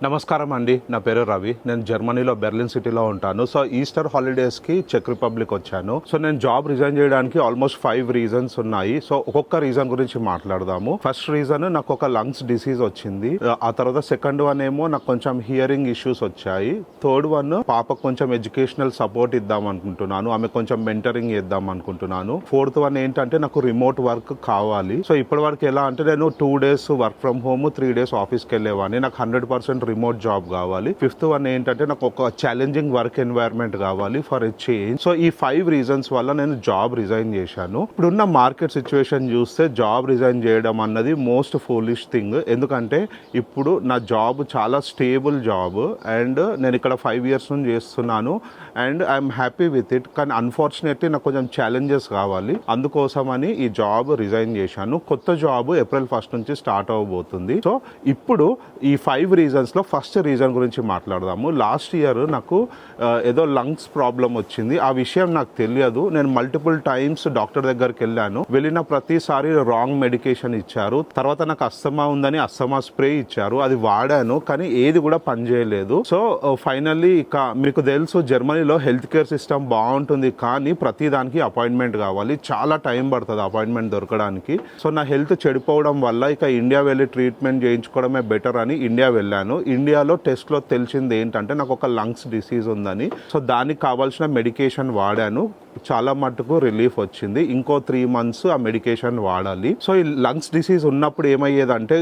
నమస్కారం అండి, నా పేరు రవి. నేను జర్మనీలో బెర్లిన్ సిటీలో ఉంటాను. సో ఈస్టర్ హాలిడేస్కి చెక్ రిపబ్లిక్ వచ్చాను. సో నేను జాబ్ రిజైన్ చేయడానికి ఆల్మోస్ట్ 5 రీజన్స్ ఉన్నాయి. సో ఒక్కొక్క రీజన్ గురించి మాట్లాడదాము. ఫస్ట్ రీజన్, నాకు ఒక లంగ్స్ డిసీజ్ వచ్చింది. ఆ తర్వాత సెకండ్ వన్ ఏమో నాకు కొంచెం హియరింగ్ ఇష్యూస్ వచ్చాయి. థర్డ్ వన్, పాపకు కొంచెం ఎడ్యుకేషనల్ సపోర్ట్ ఇద్దాం అనుకుంటున్నాను, ఆమె కొంచెం మెంటరింగ్ ఇద్దాం అనుకుంటున్నాను. ఫోర్త్ వన్ ఏంటంటే నాకు రిమోట్ వర్క్ కావాలి. సో ఇప్పటి వరకు ఎలా అంటే నేను 2 days work from home, 3 days ఆఫీస్కి వెళ్ళేవాడిని. నాకు 100% రిమోట్ జాబ్ కావాలి. ఫిఫ్త్ వన్ ఏంటంటే నాకు ఒక ఛాలెంజింగ్ వర్క్ ఎన్వైరన్మెంట్ కావాలి ఫర్ ఎ చేంజ్. సో ఈ 5 రీజన్స్ వల్ల నేను జాబ్ రిజైన్ చేశాను. ఇప్పుడున్న మార్కెట్ సిచ్యువేషన్ చూస్తే జాబ్ రిజైన్ చేయడం అన్నది మోస్ట్ ఫూలిష్ థింగ్. ఎందుకంటే ఇప్పుడు నా జాబ్ చాలా స్టేబుల్ జాబ్ అండ్ నేను ఇక్కడ 5 years నుంచి చేస్తున్నాను and I'm happy with it. కానీ అన్ఫార్చునేట్లీ నాకు కొంచెం ఛాలెంజెస్ కావాలి, అందుకోసమని ఈ జాబ్ రిజైన్ చేశాను. కొత్త జాబ్ April 1st నుంచి స్టార్ట్ అవ్వబోతుంది. సో ఇప్పుడు ఈ 5 రీజన్స్లో ఫస్ట్ రీజన్ గురించి మాట్లాడదాము. లాస్ట్ ఇయర్ నాకు ఏదో లంగ్స్ ప్రాబ్లం వచ్చింది. ఆ విషయం నాకు తెలియదు. నేను మల్టిపుల్ టైమ్స్ డాక్టర్ దగ్గరికి వెళ్ళిన ప్రతిసారి రాంగ్ మెడికేషన్ ఇచ్చారు. తర్వాత నాకు అస్తమా ఉందని అస్తమా స్ప్రే ఇచ్చారు, అది వాడాను కానీ ఏది కూడా పనిచేయలేదు. సో ఫైనల్లీ ఇక మీకు తెలుసు జర్మనీలో హెల్త్ కేర్ సిస్టమ్ బాగుంటుంది కానీ ప్రతి దానికి అపాయింట్మెంట్ కావాలి, చాలా టైం పడుతుంది అపాయింట్మెంట్ దొరకడానికి. సో నా హెల్త్ చెడిపోవడం వల్ల ఇక ఇండియా వెళ్ళి ట్రీట్మెంట్ చేయించుకోవడమే బెటర్ అని ఇండియా వెళ్ళాను. ఇండియాలో టెస్ట్లో తెలిసింది ఏంటంటే నాకు ఒక లంగ్స్ డిసీజ్ ఉందని. సో దానికి కావాల్సిన మెడికేషన్ వాడాను, చాలా మట్టుకు రిలీఫ్ వచ్చింది. ఇంకో 3 months ఆ మెడికేషన్ వాడాలి. సో ఈ లంగ్స్ డిసీజ్ ఉన్నప్పుడు ఏమయ్యేదంటే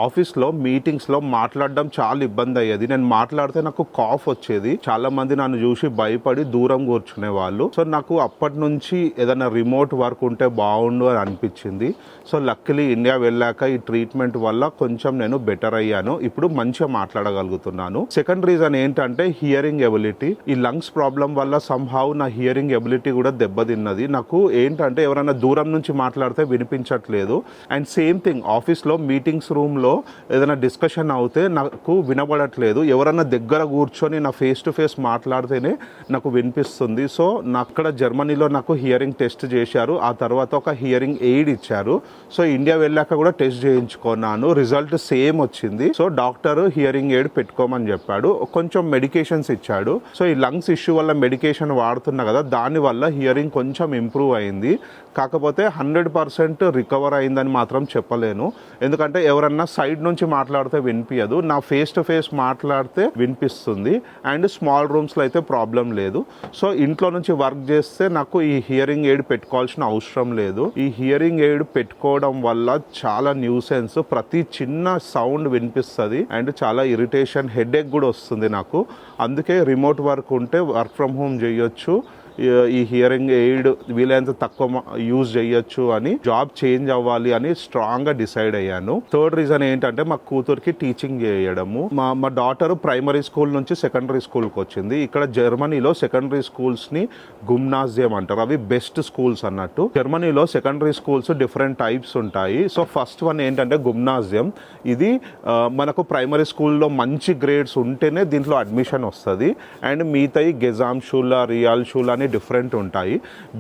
ఆఫీస్లో మీటింగ్స్లో మాట్లాడడం చాలా ఇబ్బంది అయ్యేది. నేను మాట్లాడితే నాకు కాఫ్ వచ్చేది, చాలా మంది నన్ను చూసి భయపడి దూరం కూర్చునే వాళ్ళు. సో నాకు అప్పటి నుంచి ఏదైనా రిమోట్ వర్క్ ఉంటే బాగుండు అని అనిపించింది. సో లక్కీలీ ఇండియా వెళ్ళాక ఈ ట్రీట్మెంట్ వల్ల కొంచెం నేను బెటర్ అయ్యాను, ఇప్పుడు మంచిగా మాట్లాడగలుగుతున్నాను. సెకండ్ రీజన్ ఏంటంటే హియరింగ్ ఎబిలిటీ. ఈ లంగ్స్ ప్రాబ్లం వల్ల సంహౌ నా హియరింగ్ ఎబిలిటీ కూడా దెబ్బతిన్నది. నాకు ఏంటంటే ఎవరైనా దూరం నుంచి మాట్లాడితే వినిపించట్లేదు. అండ్ సేమ్ థింగ్ ఆఫీస్లో మీటింగ్స్ రూమ్లో ఏదైనా డిస్కషన్ అవుతే నాకు వినబడట్లేదు. ఎవరైనా దగ్గర కూర్చొని నా ఫేస్ టు ఫేస్ మాట్లాడితేనే నాకు వినిపిస్తుంది. సో అక్కడ జర్మనీలో నాకు హియరింగ్ టెస్ట్ చేశారు, ఆ తర్వాత ఒక హియరింగ్ ఎయిడ్ ఇచ్చారు. సో ఇండియా వెళ్ళాక కూడా టెస్ట్ చేయించుకున్నాను, రిజల్ట్ సేమ్ వచ్చింది. సో డాక్టర్ హియరింగ్ ఎయిడ్ పెట్టుకోమని చెప్పాడు, కొంచెం మెడికేషన్స్ ఇచ్చాడు. సో ఈ లంగ్స్ ఇష్యూ వల్ల మెడికేషన్ వాడుతున్నా కదా, దానివల్ల హియరింగ్ కొంచెం ఇంప్రూవ్ అయింది. కాకపోతే 100% రికవర్ అయిందని మాత్రం చెప్పలేను, ఎందుకంటే ఎవరన్నా సైడ్ నుంచి మాట్లాడితే వినిపించదు, నా ఫేస్ టు ఫేస్ మాట్లాడితే వినిపిస్తుంది. అండ్ స్మాల్ రూమ్స్లో అయితే ప్రాబ్లం లేదు. సో ఇంట్లో నుంచి వర్క్ చేస్తే నాకు ఈ హియరింగ్ ఎయిడ్ పెట్టుకోవాల్సిన అవసరం లేదు. ఈ హియరింగ్ ఎయిడ్ పెట్టుకోవడం వల్ల చాలా న్యూసెన్స్, ప్రతి చిన్న సౌండ్ వినిపిస్తుంది అండ్ చాలా ఇరిటేషన్, హెడేక్ కూడా వస్తుంది నాకు. అందుకే రిమోట్ వర్క్ ఉంటే వర్క్ ఫ్రమ్ హోమ్ చేయొచ్చు, ఈ హియరింగ్ ఎయిడ్ వీలైనంత తక్కువ యూజ్ చేయొచ్చు అని జాబ్ చేంజ్ అవ్వాలి అని స్ట్రాంగ్గా డిసైడ్ అయ్యాను. థర్డ్ రీజన్ ఏంటంటే మా కూతురికి టీచింగ్ చేయడము. మా డాటర్ ప్రైమరీ స్కూల్ నుంచి సెకండరీ స్కూల్కి వచ్చింది. ఇక్కడ జర్మనీలో సెకండరీ స్కూల్స్ని గుమ్నాజియం అంటారు, అవి బెస్ట్ స్కూల్స్ అన్నట్టు. జర్మనీలో సెకండరీ స్కూల్స్ డిఫరెంట్ టైప్స్ ఉంటాయి. సో ఫస్ట్ వన్ ఏంటంటే గుమ్నాజియం. ఇది మనకు ప్రైమరీ స్కూల్లో మంచి గ్రేడ్స్ ఉంటేనే దీంట్లో అడ్మిషన్ వస్తుంది. అండ్ మిగతాయి గెజామ్ షూలా, రియాల్ షూలా అని డిఫరెంట్ ఉంటాయి.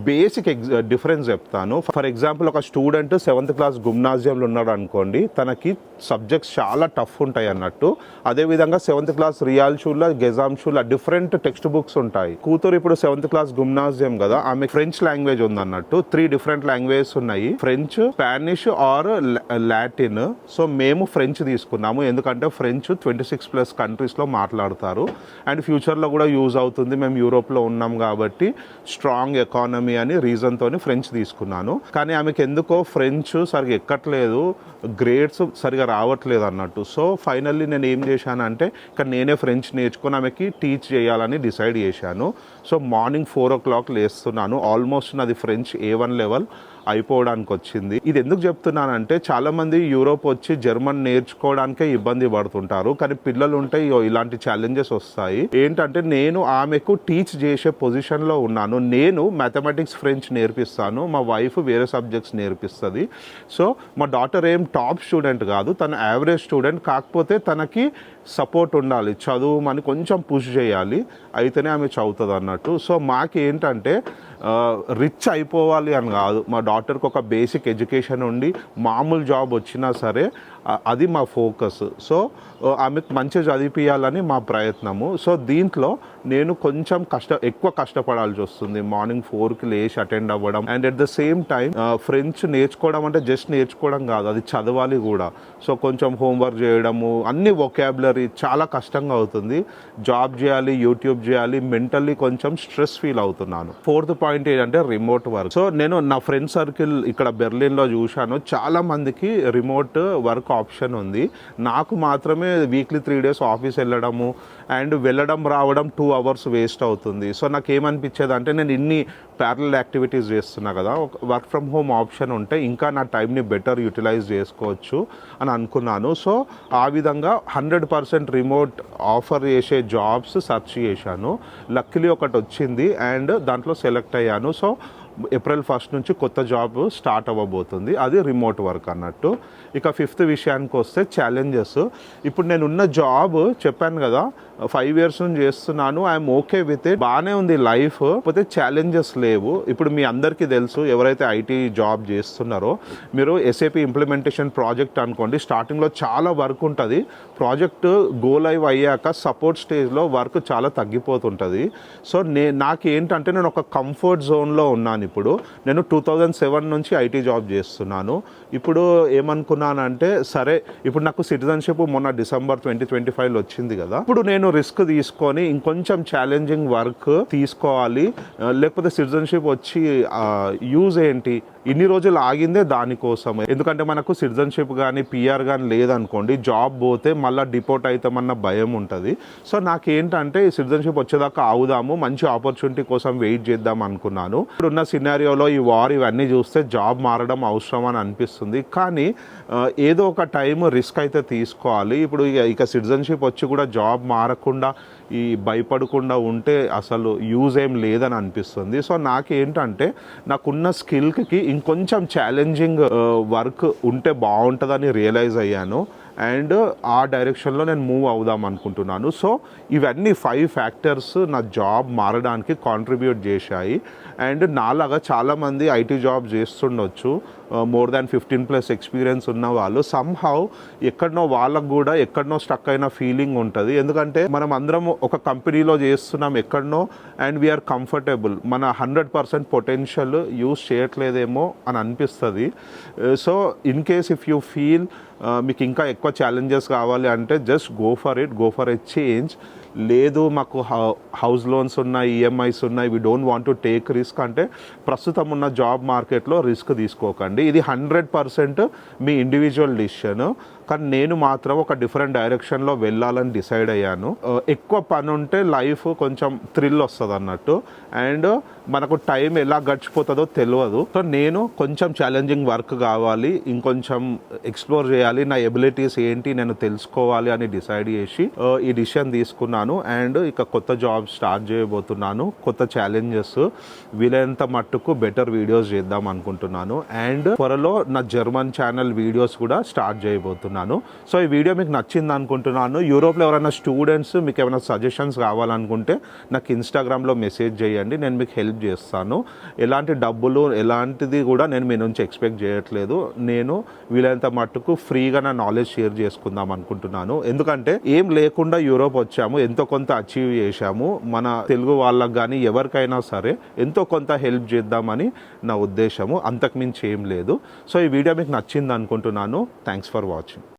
బేసిక్ డిఫరెన్స్ చెప్తాను. ఫర్ ఎగ్జాంపుల్ ఒక స్టూడెంట్ 7th class గుమ్నాజియంలో ఉన్నాడు అనుకోండి, తనకి సబ్జెక్ట్స్ చాలా టఫ్ ఉంటాయి అన్నట్టు. అదేవిధంగా 7th class రియాల్ షూలా, గెజామ్ షూలా డిఫరెంట్ టెక్స్ట్ బుక్స్ ఉంటాయి. కూతురు ఇప్పుడు 7th class గుమ్నాజియం కదా, ఆమె ఫ్రెంచ్ లాంగ్వేజ్ ఉందన్నట్టు. 3 different లాంగ్వేజెస్ ఉన్నాయి, French, Spanish or Latin. So మేము ఫ్రెంచ్ తీసుకున్నాము, ఎందుకంటే ఫ్రెంచ్ 26+ కంట్రీస్లో మాట్లాడతారు అండ్ ఫ్యూచర్లో కూడా యూజ్ అవుతుంది. మేము యూరోప్లో ఉన్నాం కాబట్టి స్ట్రాంగ్ ఎకానమీ అని రీజన్తో ఫ్రెంచ్ తీసుకున్నాను. కానీ ఆమెకి ఎందుకో ఫ్రెంచ్ సరిగా ఎక్కట్లేదు, గ్రేడ్స్ సరిగా రావట్లేదు అన్నట్టు. సో ఫైనల్లీ నేను ఏం చేశానంటే ఇక్కడ నేనే ఫ్రెంచ్ నేర్చుకొని ఆమెకి టీచ్ చేయాలని డిసైడ్ చేశాను. So morning 4 o'clock లేస్తున్నాను. ఆల్మోస్ట్ నాది ఫ్రెంచ్ A1 లెవెల్ అయిపోవడానికి వచ్చింది. ఇది ఎందుకు చెప్తున్నానంటే చాలామంది యూరోప్ వచ్చి జర్మన్ నేర్చుకోవడానికే ఇబ్బంది పడుతుంటారు, కానీ పిల్లలు ఉంటే ఇలాంటి ఛాలెంజెస్ వస్తాయి. ఏంటంటే నేను ఆమెకు టీచ్ చేసే పొజిషన్లో ఉన్నాను. నేను మ్యాథమెటిక్స్, ఫ్రెంచ్ నేర్పిస్తాను, మా వైఫ్ వేరే సబ్జెక్ట్స్ నేర్పిస్తుంది. సో మా డాటర్ ఏం టాప్ స్టూడెంట్ కాదు, తన యావరేజ్ స్టూడెంట్. కాకపోతే తనకి సపోర్ట్ ఉండాలి, చదువుమని కొంచెం పుష్ చేయాలి, అయితేనే ఆమె చదువుతుంది అన్నట్టు. సో మాకు ఏంటంటే రిచ్ అయిపోవాలి అని కాదు, మా డాటర్కి ఒక బేసిక్ ఎడ్యుకేషన్ ఉండి మామూలు జాబ్ వచ్చినా సరే అది మా ఫోకస్. సో ఆమెకు మంచిగా చదివిపియాలని మా ప్రయత్నము. సో దీంట్లో నేను కొంచెం ఎక్కువ కష్టపడాల్సి వస్తుంది. మార్నింగ్ 4కి లేచి అటెండ్ అవ్వడం and at the same time French నేర్చుకోవడం అంటే జస్ట్ నేర్చుకోవడం కాదు, అది చదవాలి కూడా. సో కొంచెం హోంవర్క్ చేయడము, అన్ని వొకాబులరీ చాలా కష్టంగా అవుతుంది. జాబ్ చేయాలి, యూట్యూబ్ చేయాలి, మెంటల్లీ కొంచెం స్ట్రెస్ ఫీల్ అవుతున్నాను. 4th పాయింట్ ఏంటంటే రిమోట్ వర్క్. సో నేను నా ఫ్రెండ్ సర్కిల్ ఇక్కడ బెర్లిన్లో చూశాను, చాలా మందికి రిమోట్ వర్క్ ఆప్షన్ ఉంది. నాకు మాత్రమే వీక్లీ 3 days ఆఫీస్ వెళ్ళడము అండ్ వెళ్ళడం రావడం 2 hours వేస్ట్ అవుతుంది. సో నాకు ఏమనిపించేది అంటే నేను ఇన్ని ప్యారలల్ యాక్టివిటీస్ చేస్తున్నా కదా, వర్క్ ఫ్రమ్ హోమ్ ఆప్షన్ ఉంటే ఇంకా నా టైంని బెటర్ యూటిలైజ్ చేసుకోవచ్చు అని అనుకున్నాను. సో ఆ విధంగా 100% రిమోట్ ఆఫర్ చేసే జాబ్స్ సెర్చ్ చేశాను. లక్కీలీ ఒకటి వచ్చింది అండ్ దాంట్లో సెలెక్ట్ అయ్యాను. సో April 1st నుంచి కొత్త జాబ్ స్టార్ట్ అవ్వబోతుంది, అది రిమోట్ వర్క్ అన్నట్టు. ఇక 5th విషయానికి వస్తే ఛాలెంజెస్. ఇప్పుడు నేను ఉన్న జాబ్ చెప్పాను కదా 5 years నుంచి చేస్తున్నాను, ఐఎమ్ ఓకే విత్ ఇట్, బాగానే ఉంది లైఫ్, పోతే ఛాలెంజెస్ లేవు. ఇప్పుడు మీ అందరికీ తెలుసు, ఎవరైతే ఐటీ జాబ్ చేస్తున్నారో, మీరు SAP ఇంప్లిమెంటేషన్ ప్రాజెక్ట్ అనుకోండి, స్టార్టింగ్లో చాలా వర్క్ ఉంటుంది. ప్రాజెక్ట్ గో లైవ్ అయ్యాక సపోర్ట్ స్టేజ్లో వర్క్ చాలా తగ్గిపోతుంటుంది. సో నాకేంటంటే నేను ఒక కంఫర్ట్ జోన్లో ఉన్నాను. ఇప్పుడు నేను 2007 నుంచి ఐటీ జాబ్ చేస్తున్నాను. ఇప్పుడు ఏమనుకున్నానంటే సరే, ఇప్పుడు నాకు సిటిజన్షిప్ మొన్న December 2025 వచ్చింది కదా, ఇప్పుడు నేను రిస్క్ తీసుకొని ఇంకొంచెం ఛాలెంజింగ్ వర్క్ తీసుకోవాలి. లేకపోతే సిటిజన్షిప్ వచ్చి యూజ్ ఏంటి, ఇన్ని రోజులు ఆగిందే దానికోసమే. ఎందుకంటే మనకు సిటిజన్షిప్ కానీ PR కానీ లేదనుకోండి, జాబ్ పోతే మళ్ళీ డిపోర్ట్ అవుతామన్న భయం ఉంటుంది. సో నాకేంటంటే ఈ సిటిజన్షిప్ వచ్చేదాకా ఆగుదాము, మంచి ఆపర్చునిటీ కోసం వెయిట్ చేద్దాం అనుకున్నాను. ఇప్పుడున్న సినారియోలో ఈ వార్ ఇవన్నీ చూస్తే జాబ్ మారడం అవసరం అని అనిపిస్తుంది. కానీ ఏదో ఒక టైం రిస్క్ అయితే తీసుకోవాలి. ఇప్పుడు ఇక సిటిజన్షిప్ వచ్చి కూడా జాబ్ మారకుండా ఈ భయపడకుండా ఉంటే అసలు యూజ్ ఏం లేదని అనిపిస్తుంది. సో నాకేంటంటే నాకున్న స్కిల్కి ఇంకొంచెం ఛాలెంజింగ్ వర్క్ ఉంటే బాగుంటుందని రియలైజ్ అయ్యాను అండ్ ఆ డైరెక్షన్లో నేను మూవ్ అవుదాం అనుకుంటున్నాను. సో ఇవన్నీ 5 ఫ్యాక్టర్స్ నా జాబ్ మారడానికి కాంట్రిబ్యూట్ చేశాయి. అండ్ నాలాగా చాలామంది ఐటీ జాబ్ చేస్తుండొచ్చు, more than 15+ ఎక్స్పీరియన్స్ ఉన్న వాళ్ళు సమ్హౌ ఎక్కడనో వాళ్ళకు కూడా ఎక్కడనో స్టక్ అయిన ఫీలింగ్ ఉంటుంది. ఎందుకంటే మనం అందరం ఒక కంపెనీలో చేస్తున్నాం ఎక్కడనో అండ్ వీఆర్ కంఫర్టబుల్, మన 100% పొటెన్షియల్ యూజ్ చేయట్లేదేమో అని అనిపిస్తుంది. So in case if you feel మీకు ఇంకా ఎక్కువ ఛాలెంజెస్ కావాలి అంటే just go for a change. లేదు మాకు హౌస్ లోన్స్ ఉన్నాయి, EMIs ఉన్నాయి, we don't want to take risk అంటే ప్రస్తుతం ఉన్న జాబ్ మార్కెట్లో రిస్క్ తీసుకోకండి. ఇది 100% మీ ఇండివిజువల్ డిసిషన్. కానీ నేను మాత్రం ఒక డిఫరెంట్ డైరెక్షన్లో వెళ్ళాలని డిసైడ్ అయ్యాను. ఎక్కువ పని ఉంటే లైఫ్ కొంచెం థ్రిల్ వస్తుంది అన్నట్టు అండ్ మనకు టైం ఎలా గడిచిపోతుందో తెలియదు. సో నేను కొంచెం ఛాలెంజింగ్ వర్క్ కావాలి, ఇంకొంచెం ఎక్స్ప్లోర్ చేయాలి, నా ఎబిలిటీస్ ఏంటి నేను తెలుసుకోవాలి అని డిసైడ్ చేసి ఈ డిసిషన్ తీసుకున్నాను. అండ్ ఇక కొత్త జాబ్ స్టార్ట్ చేయబోతున్నాను, కొత్త ఛాలెంజెస్, వీలైనంత మట్టుకు బెటర్ వీడియోస్ చేద్దాం అనుకుంటున్నాను. అండ్ త్వరలో నా జర్మన్ ఛానల్ వీడియోస్ కూడా స్టార్ట్ చేయబోతున్నాను. సో ఈ వీడియో మీకు నచ్చింది అనుకుంటున్నాను. యూరోప్లో ఎవరైనా స్టూడెంట్స్ మీకు ఏమైనా సజెషన్స్ కావాలనుకుంటే నాకు ఇన్స్టాగ్రామ్లో మెసేజ్ చేయండి, నేను మీకు హెల్ప్ చేస్తాను. ఎలాంటి డబ్బులు ఎలాంటిది కూడా నేను మీ నుంచి ఎక్స్పెక్ట్ చేయట్లేదు. నేను వీలైనంత మట్టుకు ఫ్రీగా నా నాలెడ్జ్ షేర్ చేసుకుందాం అనుకుంటున్నాను. ఎందుకంటే ఏం లేకుండా యూరోప్ వచ్చాము, ఎంతో కొంత అచీవ్ చేశాము. మన తెలుగు వాళ్ళకి కానీ ఎవరికైనా సరే ఎంతో కొంత హెల్ప్ చేద్దామని నా ఉద్దేశము, అంతకుమించి ఏం లేదు. సో ఈ వీడియో మీకు నచ్చింది అనుకుంటున్నాను. Thanks for watching.